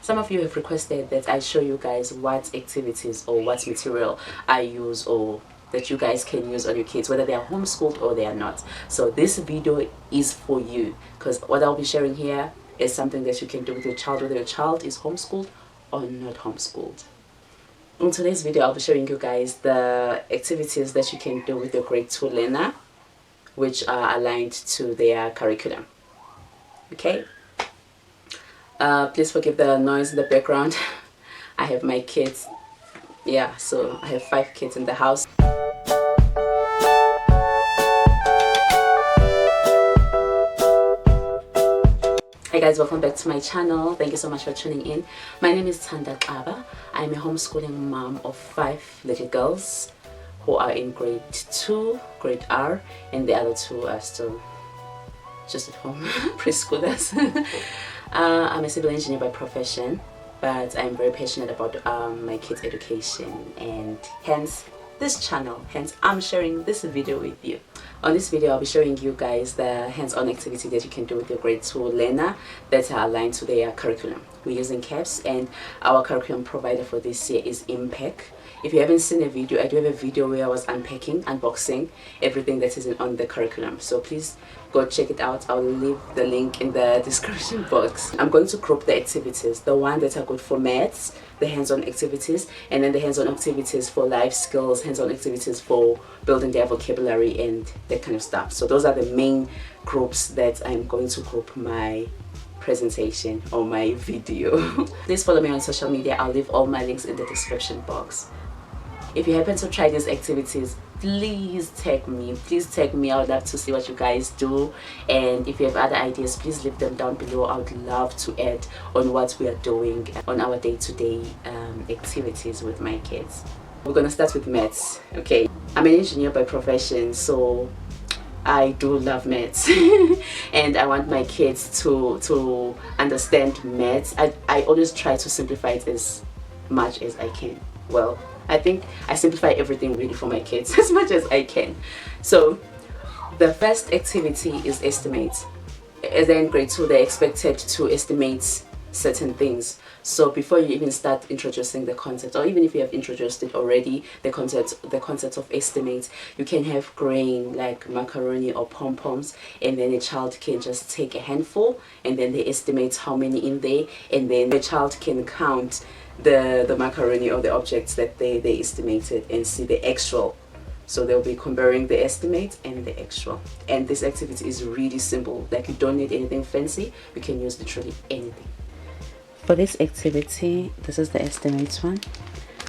Some of you have requested that I show you guys what activities or what material I use or that you guys can use on your kids, whether they are homeschooled or they are not. So this video is for you, because what I'll be sharing here is something that you can do with your child, whether your child is homeschooled or not homeschooled. In today's video, I'll be showing you guys the activities that you can do with your grade 2 learner, which are aligned to their curriculum. Okay, please forgive the noise in the background. I have my kids. Yeah, so I have 5 kids in the house. Hey guys, welcome back to my channel. Thank you so much for tuning in. My name is Thanda Xaba. I'm a homeschooling mom of 5 little girls who are in grade 2, grade R, and the other 2 are still just at home, preschoolers. I'm a civil engineer by profession, but I'm very passionate about my kids' education, and hence this channel, hence I'm sharing this video with you. On this video, I'll be showing you guys the hands-on activity that you can do with your grade 2 learner that are aligned to their curriculum. We're using CAPS, and our curriculum provider for this year is IMPAQ. If you haven't seen a video, I do have a video where I was unboxing everything that is on the curriculum. So please go check it out. I'll leave the link in the description box. I'm going to group the activities, the ones that are good for maths, the hands-on activities, and then the hands-on activities for life skills, hands-on activities for building their vocabulary and that kind of stuff. So those are the main groups that I'm going to group my presentation or my video. Please follow me on social media. I'll leave all my links in the description box. If you happen to try these activities, please tag me. I would love to see what you guys do, and if you have other ideas, please leave them down below. I would love to add on what we are doing on our day-to-day activities with my kids. We're gonna start with maths. Okay, I'm an engineer by profession, so I do love maths and I want my kids to understand maths. I always try to simplify it as much as I can. Well, I think I simplify everything really for my kids as much as I can. So the first activity is estimate. As they're in grade 2, they're expected to estimate certain things. So before you even start introducing the concept, or even if you have introduced it already, the concept of estimate, you can have grain like macaroni or pom-poms, and then a child can just take a handful and then they estimate how many in there, and then the child can count the macaroni or the objects that they estimated and see the actual. So they'll be comparing the estimate and the actual. And this activity is really simple. Like, you don't need anything fancy. You can use literally anything. For this activity, this is the estimate one.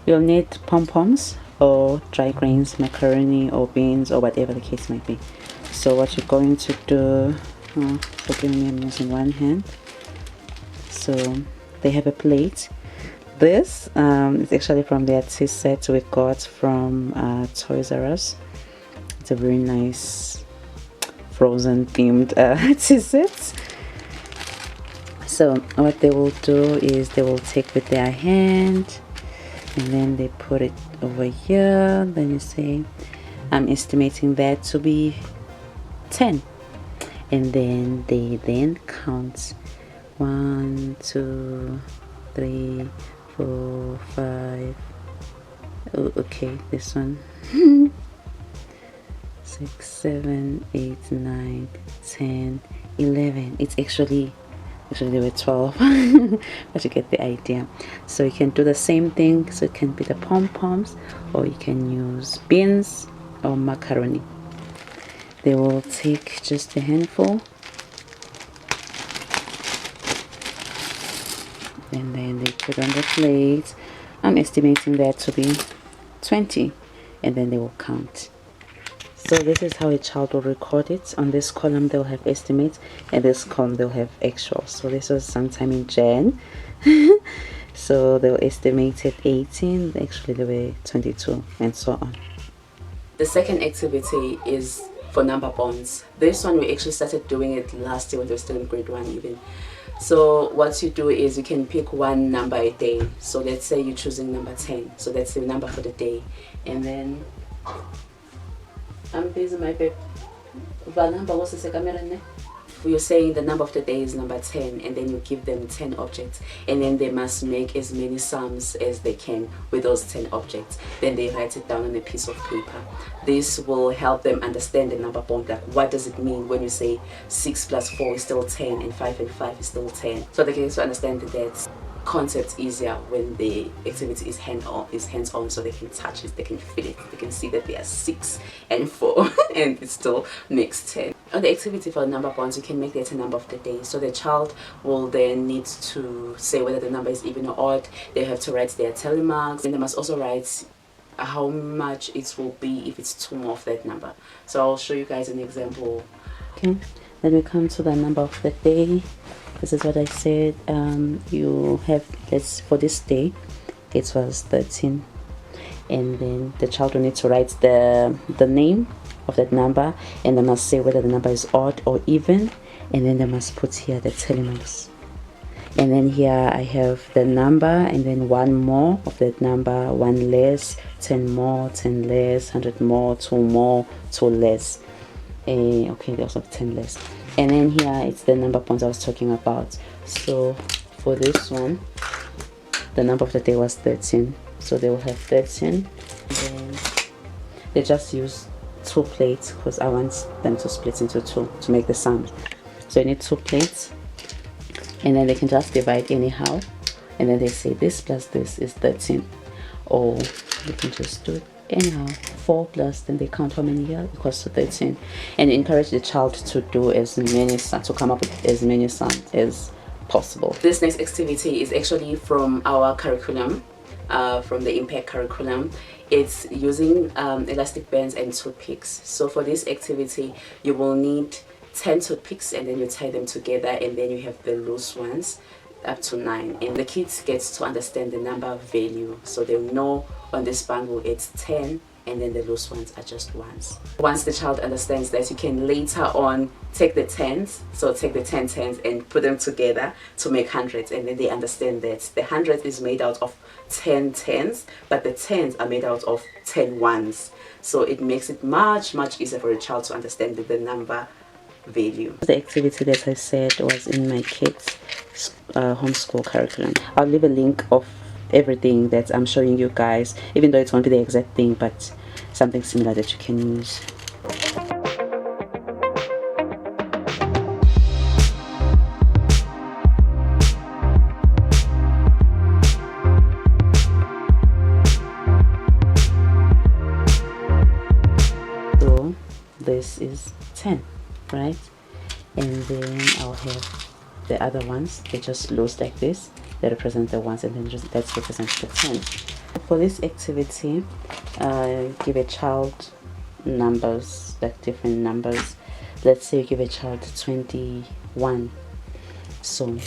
You'll need pom-poms or dry grains, macaroni or beans or whatever the case might be. So what you're going to do, forgive me, I'm using one hand. So they have a plate. This is actually from their tea set we got from Toys R Us. It's a very nice frozen themed tea set. So what they will do is they will take with their hand and then they put it over here. Then you say, I'm estimating that to be 10, and then they count 1, 2, 3, 4, 5. Oh, okay, this one. 6, 7, 8, 9, 10, 11. It's actually there were 12, but you get the idea. So you can do the same thing. So it can be the pom-poms, or you can use beans or macaroni. They will take just a handful, and then they put on the plate. I'm estimating that to be 20, and then they will count. So this is how a child will record it. On this column they'll have estimates, and this column they'll have actual. So this was sometime in Jan. So they'll estimate it 18, actually they were 22, and so on. The second activity is for number bonds. This one we actually started doing it last year when they were still in grade 1 even. So what you do is you can pick one number a day. So let's say you're choosing number 10. So that's the number for the day. And then I'm busy, my babe. Number, what's the camera? if you're saying the number of the day is number 10, and then you give them 10 objects, and then they must make as many sums as they can with those 10 objects, then they write it down on a piece of paper. This will help them understand the number bond, like what does it mean when you say 6 plus 4 is still 10 and 5 and 5 is still 10. So they can also understand that concept easier when the activity is hands-on, so they can touch it, they can feel it, they can see that they are 6 and 4 and it still makes 10. On the activity for number bonds, you can make that a number of the day, so the child will then need to say whether the number is even or odd. They have to write their tally marks, and they must also write how much it will be if it's 2 more of that number. So I'll show you guys an example. Okay, then we come to the number of the day. This is what I said. You have, let's, for this day it was 13, and then the child will need to write the name of that number, and they must say whether the number is odd or even, and then they must put here the tally marks. And then here I have the number, and then 1 more of that number, 1 less, 10 more, 10 less, 100 more, 2 more, 2 less. Okay, there's also 10 less. And then here it's the number points I was talking about. So for this one, the number of the day was 13, so they will have 13, and then they just use 2 plates because I want them to split into 2 to make the sum. So you need 2 plates, and then they can just divide anyhow, and then they say this plus this is 13, or you can just do it anyhow. 4 plus, then they count how many here equals to 13, and encourage the child to do as many sums, to come up with as many sums as possible. This next activity is actually from our curriculum, from the IMPAQ curriculum. It's using elastic bands and toothpicks. So for this activity you will need 10 toothpicks, and then you tie them together, and then you have the loose ones up to 9, and the kids get to understand the number value, so they'll know on this bundle it's 10, and then the loose ones are just ones. Once the child understands that, you can later on take the tens, so take the 10 tens and put them together to make hundreds, and then they understand that the 100 is made out of 10 tens, but the tens are made out of 10 ones. So it makes it much easier for a child to understand the number value. The activity that I said was in my kids homeschool curriculum. I'll leave a link of everything that I'm showing you guys, even though it won't be the exact thing, but something similar that you can use. So this is 10, right? And then I'll have the other ones, they just loose like this, they represent the ones, and then just that represents the 10. For this activity, give a child numbers, like different numbers. Let's say you give a child 21, so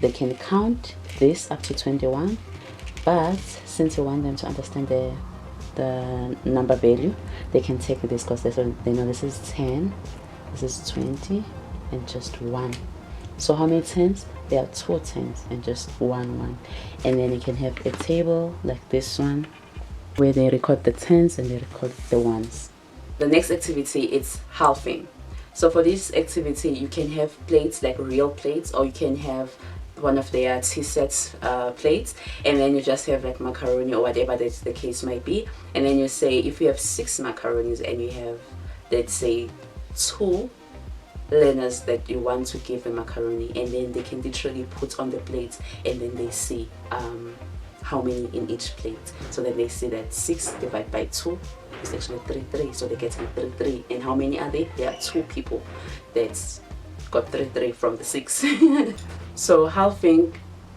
they can count this up to 21, but since you want them to understand the number value, they can take this because they know this is 10, this is 20, and just 1. So how many tens? There are 2 tens and just 1. And then you can have a table like this one where they record the tens and they record the ones. The next activity is halving. So for this activity you can have plates like real plates, or you can have one of their T-sets plates, and then you just have like macaroni or whatever the case might be, and then you say if you have 6 macaronis and you have, let's say, 2 learners that you want to give the macaroni, and then they can literally put on the plate, and then they see how many in each plate. So then they see that 6 divided by 2 is actually 3, so they get 3. And how many are they? There are 2 people that's got 3 from the 6. So halving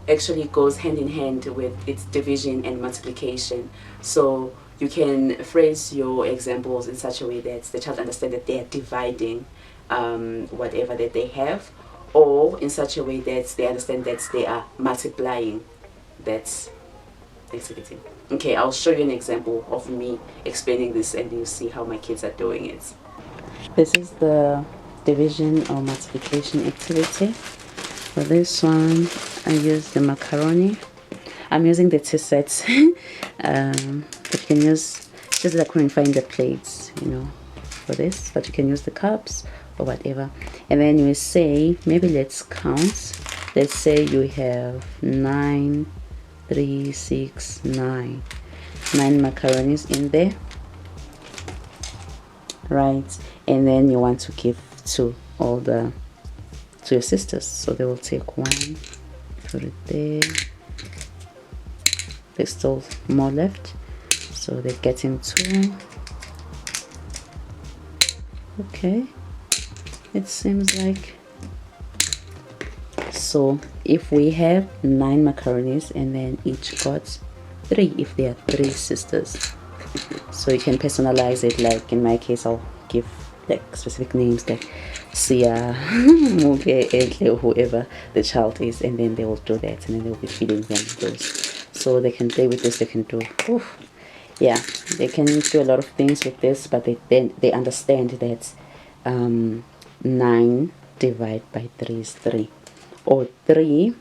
actually goes hand in hand with its division and multiplication. So you can phrase your examples in such a way that the child understands that they are dividing whatever that they have, or in such a way that they understand that they are multiplying that activity. Okay, I'll show you an example of me explaining this, and you see how my kids are doing it. This is the division or multiplication activity. For this one I use the macaroni. I'm using the T-sets but you can use, just like when you find the plates, you know, for this, but you can use the cups or whatever. And then you say, maybe let's count. Let's say you have 9, 3, 6, 9 macaronis in there, right? And then you want to give to your sisters, so they will take one, put it there. There's still more left, so they're getting 2. Okay, it seems like. So if we have 9 macaronis and then each got 3, if there are 3 sisters, so you can personalize it. Like in my case, I'll give like specific names like Sia, Muge, Entle, or whoever the child is, and then they will do that, and then they'll be feeding them those. So they can play with this. They can do, yeah, they can do a lot of things with this, but they understand that 9 divided by 3 is 3, or 3.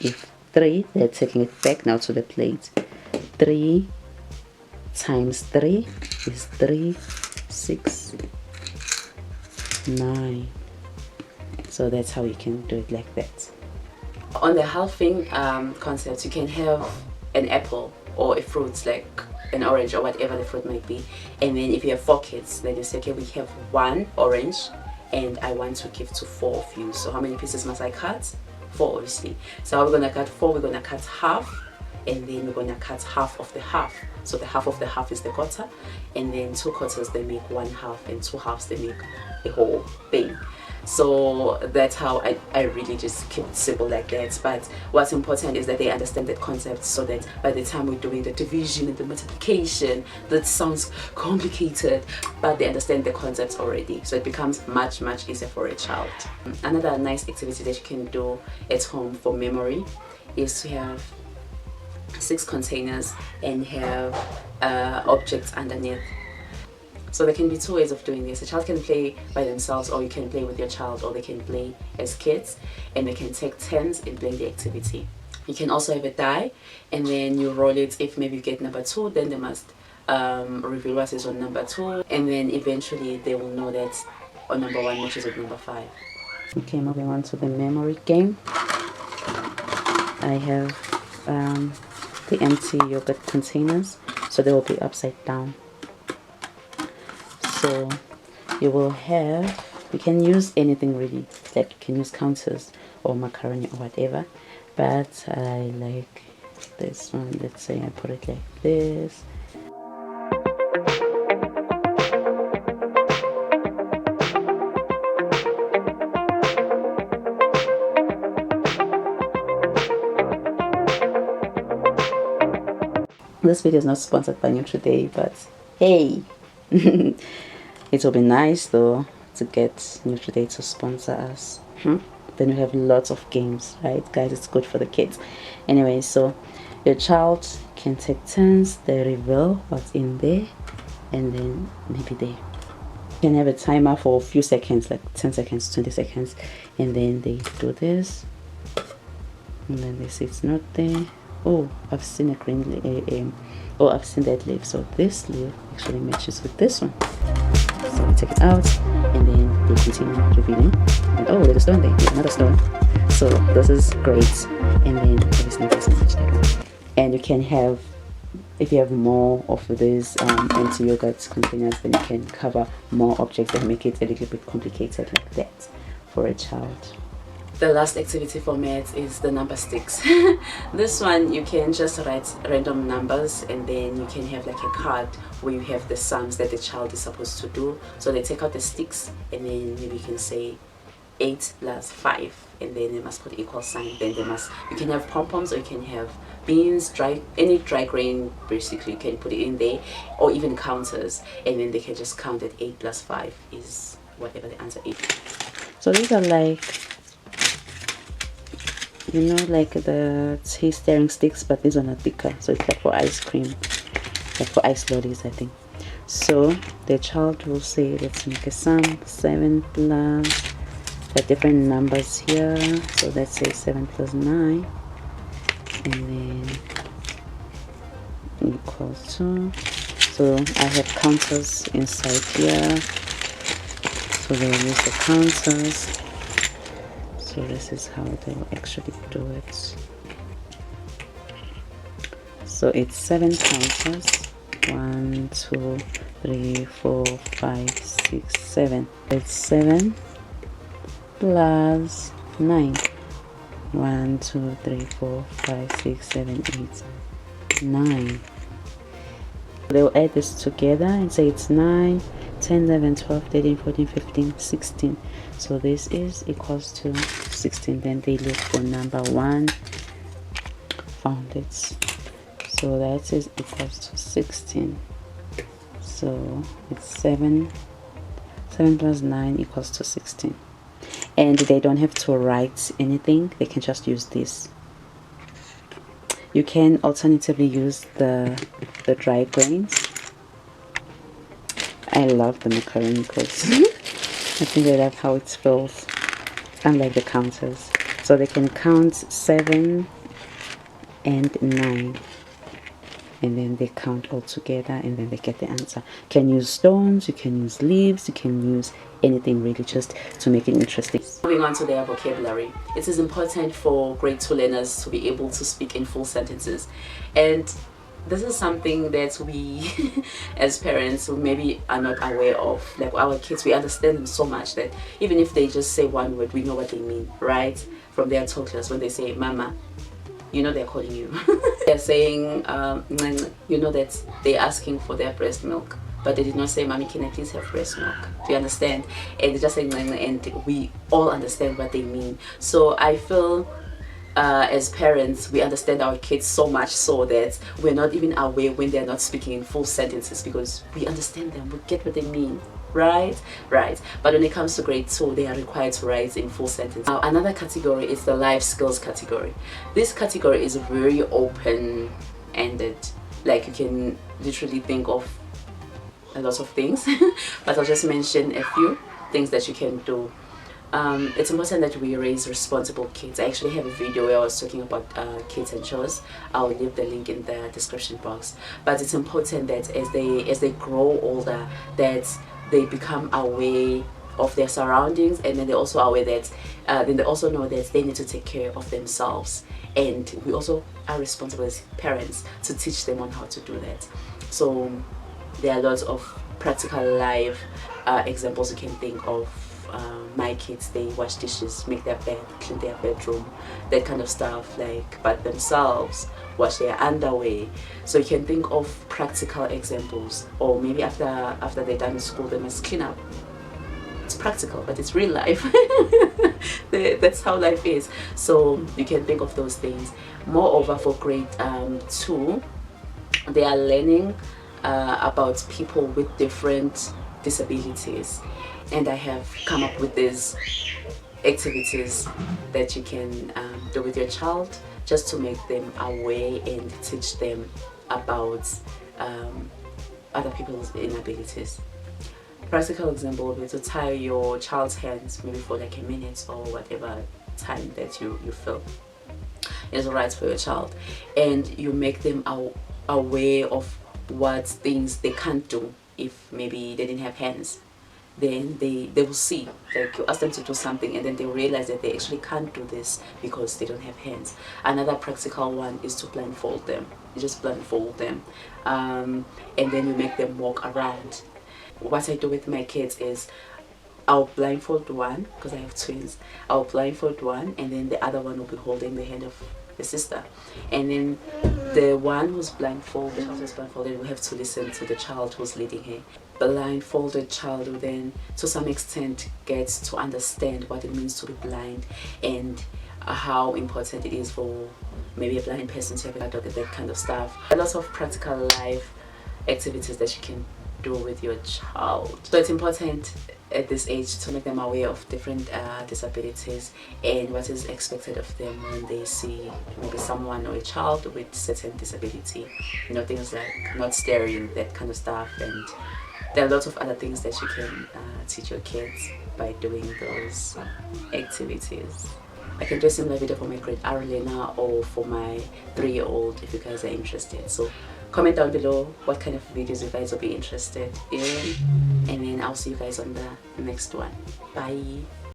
If 3, they're taking it back now to the plate. 3 times 3 is 3, 6, 9. So that's how you can do it like that. On the halving concept, you can have an apple or a fruit like an orange or whatever the fruit might be, and then if you have 4 kids, then you say, okay, we have 1 orange and I want to give to 4 of you. So how many pieces must I cut? 4, obviously. So how we're gonna cut 4, we're gonna cut half, and then we're gonna cut half of the half. So the half of the half is the quarter, and then 2 quarters they make 1 half, and 2 halves they make a whole thing. So that's how I really just keep it simple like that. But what's important is that they understand that concept, so that by the time we're doing the division and the multiplication, that sounds complicated, but they understand the concepts already, so it becomes much easier for a child. Another nice activity that you can do at home for memory is to have 6 containers and have objects underneath. So there can be 2 ways of doing this. A child can play by themselves, or you can play with your child, or they can play as kids, and they can take turns in playing the activity. You can also have a die, and then you roll it. If maybe you get number 2, then they must reveal what is on number 2, and then eventually they will know that on number 1 matches with number 5. Okay, moving on to the memory game. I have the empty yogurt containers, so they will be upside down. So you will have, you can use anything really, like you can use counters or macaroni or whatever, but I like this one. Let's say I put it like this. This video is not sponsored by Today, but hey, it will be nice though to get Today to sponsor us. Then we have lots of games, right guys? It's good for the kids. Anyway, so your child can take turns. They reveal what's in there, and then maybe they can have a timer for a few seconds, like 10 seconds, 20 seconds, and then they do this, and then they see it's not there. Oh, I've seen a green leaf. Oh, I've seen that leaf. So this leaf actually matches with this one. So we take it out, and then they continue revealing. And oh, there's a stone there. There's another stone. So this is great. And then obviously it doesn't match that one. And you can have, if you have more of these empty yogurt containers, then you can cover more objects and make it a little bit complicated like that for a child. The last activity for maths is the number sticks. This one you can just write random numbers, and then you can have like a card where you have the sums that the child is supposed to do. So they take out the sticks, and then maybe you can say 8 plus 5, and then they must put equal sign. Then they must, you can have pom-poms, or you can have beans, any dry grain, basically you can put it in there, or even counters, and then they can just count that 8 plus 5 is whatever the answer is. So these are like, you know, like the taste stirring sticks, but these are not thicker, so it's like for ice cream, like for ice lollies, I think. So the child will say, let's make a sum, 7 plus the different numbers here, so let's say 7 plus 9, and then equals to, so I have counters inside here, So they'll use the counters. So this is how they'll actually do it. So it's 7 counters. 1, 2, 3, 4, 5, 6, 7. It's 7 plus 9. 1, 2, 3, 4, 5, 6, 7, 8, 9. They'll add this together and say it's 9, 10, 11, 12, 13, 14, 15, 16. So this is equals to 16. Then they look for number 1. Found it. So that is equals to 16. So it's 7 plus 9 equals to 16. And they don't have to write anything, they can just use this. You can alternatively use the dry grains. I love the macaroni because I think I love how it feels, unlike the counters. So they can count 7 and 9, and then they count all together, and then they get the answer. You can use stones, you can use leaves, you can use anything really, just to make it interesting. Moving on to their vocabulary, it is important for grade 2 learners to be able to speak in full sentences, and this is something that we as parents who maybe are not aware of. Like our kids, we understand them so much that even if they just say one word, we know what they mean, right? From their toddlers, when they say mama, you know they're calling you. They're saying you know that they're asking for their breast milk, but they did not say, mommy, can I please have breast milk? Do you understand? And they just say, and we all understand what they mean. So I feel as parents, we understand our kids so much so that we're not even aware when they're not speaking in full sentences, because we understand them, we get what they mean. Right. But when it comes to grade 2, they are required to write in full sentences. Now, another category is the life skills category. This category is very open-ended. Like, you can literally think of a lot of things, but I'll just mention a few things that you can do. It's important that we raise responsible kids. I actually have a video where I was talking about kids and chores. I'll leave the link in the description box. But it's important that as they grow older, that they become aware of their surroundings, and then they also are aware that then they also know that they need to take care of themselves, and we also are responsible as parents to teach them on how to do that. So there are lots of practical life examples you can think of. My kids, they wash dishes, make their bed, clean their bedroom, that kind of stuff, like bath themselves, wash their underwear. So you can think of practical examples, or maybe after they're done in school, they must clean up. It's practical, but it's real life. That's how life is. So you can think of those things. Moreover, for grade 2, they are learning about people with different disabilities, and I have come up with these activities that you can do with your child, just to make them aware and teach them about other people's inabilities. Practical example would be to tie your child's hands, maybe for like a minute or whatever time that you feel is alright for your child, and you make them aware of what things they can't do if maybe they didn't have hands. Then they will see, like you ask them to do something and then they realize that they actually can't do this because they don't have hands. Another practical one is to blindfold them. You just blindfold them, and then you make them walk around. What I do with my kids is I'll blindfold one, because I have twins. I'll blindfold one, and then the other one will be holding the hand of the sister, and then the one who's blindfolded, will have to listen to the child who's leading her. Blindfolded child will then to some extent get to understand what it means to be blind, and how important it is for maybe a blind person to have a dog, that kind of stuff. A lot of practical life activities that you can do with your child. So it's important at this age to make them aware of different disabilities and what is expected of them when they see maybe someone or a child with certain disability. You know, things like not staring, that kind of stuff. And there are lots of other things that you can teach your kids by doing those activities. I can do a similar video for my grade R learner or for my 3-year-old if you guys are interested. So Comment down below what kind of videos you guys will be interested in, and then I'll see you guys on the next one. Bye.